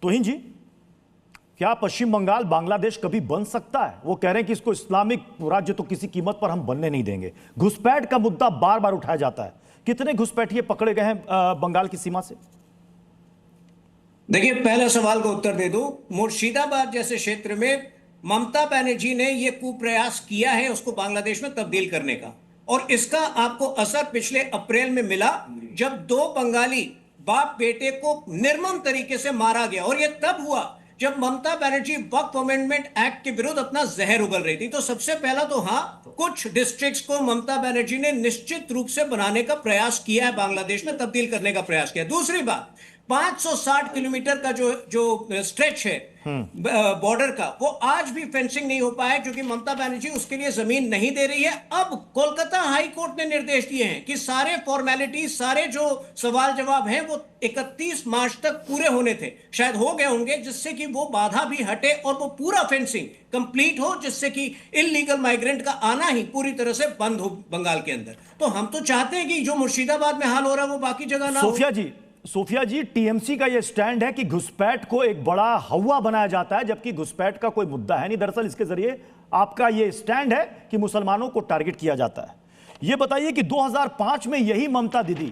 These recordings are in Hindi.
तोहिन जी, क्या पश्चिम बंगाल बांग्लादेश कभी बन सकता है? वो कह रहे हैं कि इसको इस्लामिक राज्य तो किसी कीमत पर हम बनने नहीं देंगे। घुसपैठ का मुद्दा बार बार उठाया जाता है। कितने घुसपैठिए पकड़े गए हैं बंगाल की सीमा से? देखिए, पहले सवाल का उत्तर दे दूं। मुर्शिदाबाद जैसे क्षेत्र में ममता बनर्जी ने यह कुप्रयास किया है उसको बांग्लादेश में तब्दील करने का, और इसका आपको असर पिछले अप्रैल में मिला जब दो बंगाली बाप बेटे को निर्मम तरीके से मारा गया। और यह तब हुआ जब ममता बनर्जी वक्फ अमेंडमेंट एक्ट के विरुद्ध अपना जहर उगल रही थी। तो सबसे पहला तो हाँ, कुछ डिस्ट्रिक्ट्स को ममता बनर्जी ने निश्चित रूप से बनाने का प्रयास किया है, बांग्लादेश में तब्दील करने का प्रयास किया। दूसरी बात, 560 किलोमीटर का जो स्ट्रेच है बॉर्डर का, वो आज भी फेंसिंग नहीं हो पाया क्योंकि ममता बनर्जी उसके लिए जमीन नहीं दे रही है। अब कोलकाता हाई कोर्ट ने निर्देश दिए हैं कि सारे फॉर्मेलिटी, सारे जो सवाल जवाब हैं वो 31 मार्च तक पूरे होने थे, शायद हो गए होंगे, जिससे कि वो बाधा भी हटे और वो पूरा फेंसिंग कंप्लीट हो, जिससे कि इलीगल माइग्रेंट का आना ही पूरी तरह से बंद हो बंगाल के अंदर। तो हम तो चाहते हैं कि जो मुर्शिदाबाद में हाल हो रहा है वो बाकी जगह ना हो। सोफिया जी, टीएमसी का यह स्टैंड है कि घुसपैठ को एक बड़ा हवा बनाया जाता है, जबकि घुसपैठ का कोई मुद्दा है नहीं। दरअसल इसके जरिए आपका यह स्टैंड है कि मुसलमानों को टारगेट किया जाता है। यह बताइए कि 2005 में यही ममता दीदी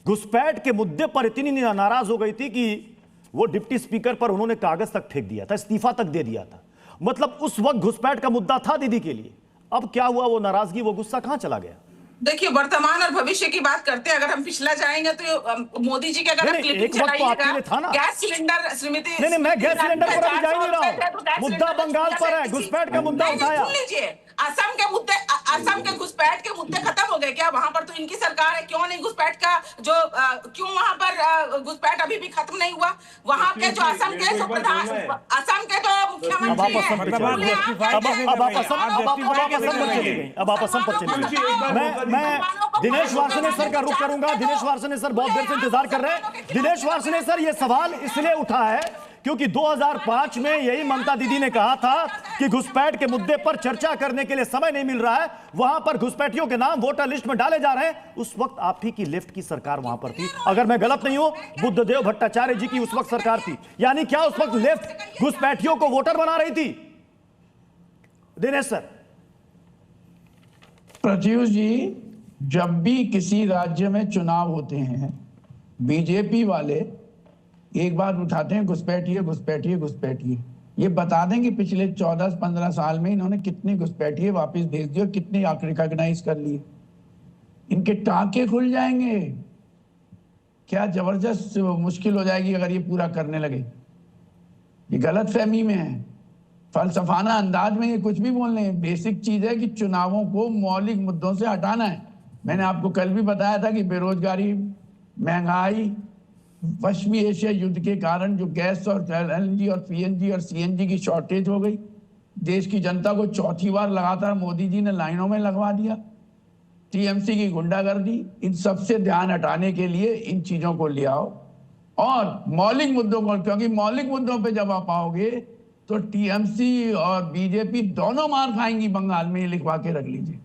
घुसपैठ के मुद्दे पर इतनी नाराज हो गई थी कि वो डिप्टी स्पीकर पर उन्होंने कागज तक फेंक दिया था, इस्तीफा तक दे दिया था। मतलब उस वक्त घुसपैठ का मुद्दा था दीदी के लिए। अब क्या हुआ? वो नाराजगी, वो गुस्सा कहां चला गया? देखिए, वर्तमान और भविष्य की बात करते हैं। अगर हम पिछला जाएंगे तो मोदी जी के अगर क्लिपिंग चलाइएगा, गैस सिलेंडर श्रीमती, नहीं, मैं गैस सिलेंडर पर अभी जा ही नहीं रहा हूं। मुद्दा बंगाल पर है, घुसपैठ का मुद्दा उठाया। सुन लीजिए, असम के मुद्दे, असम के घुसपैठ के मुद्दे खत्म हो गए क्या? वहां पर तो इनकी सरकार है, क्यों नहीं घुसपैठ का जो क्यों वहां पर घुसपैठ अभी भी खत्म नहीं हुआ? वहां के जो असम के जो प्रधान, असम के जो मुख्यमंत्री हैं, अब आप असम पर चले गए। मैं दिनेश वार्ष्णेय का रुख करूंगा। दिनेश वार्ष्णेय सर बहुत देर से इंतजार कर रहे हैं। दिनेश वार्ष्णेय सर, यह सवाल इसलिए उठा है क्योंकि 2005 में यही ममता दीदी ने कहा था कि घुसपैठ के मुद्दे पर चर्चा करने के लिए समय नहीं मिल रहा है, वहां पर घुसपैठियों के नाम वोटर लिस्ट में डाले जा रहे हैं। उस वक्त आप ही की लेफ्ट की सरकार वहां पर थी, अगर मैं गलत नहीं हूं। बुद्धदेव भट्टाचार्य जी की उस वक्त सरकार थी। यानी क्या उस वक्त लेफ्ट घुसपैठियों को वोटर बना रही थी? दिनेश सर। प्रत्युष जी, जब भी किसी राज्य में चुनाव होते हैं, बीजेपी वाले एक बात उठाते हैं, घुसपैठिए घुसपैठिए घुसपैठिए। ये बता दें कि पिछले 14-15 साल में इन्होंने कितनी घुसपैठिए वापस भेज दी और कितनी रिकॉग्नाइज कर लिए। इनके टांके खुल जाएंगे। क्या जबरदस्त मुश्किल हो जाएगी अगर ये पूरा करने लगे। ये गलत फहमी में है, फलसफाना अंदाज में ये कुछ भी बोल रहे हैं। बेसिक चीज है कि चुनावों को मौलिक मुद्दों से हटाना है। मैंने आपको कल भी बताया था कि बेरोजगारी, महंगाई, पश्चिमी एशिया युद्ध के कारण जो गैस और एलएनजी और पीएनजी और सीएनजी की शॉर्टेज हो गई, देश की जनता को चौथी बार लगातार मोदी जी ने लाइनों में लगवा दिया, टीएमसी की गुंडागर्दी, इन सब से ध्यान हटाने के लिए इन चीजों को ले आओ और मौलिक मुद्दों को, क्योंकि मौलिक मुद्दों पे जब आप आओगे तो टीएमसी और बीजेपी दोनों मार खाएंगी बंगाल में, ये लिखवा के रख लीजिए।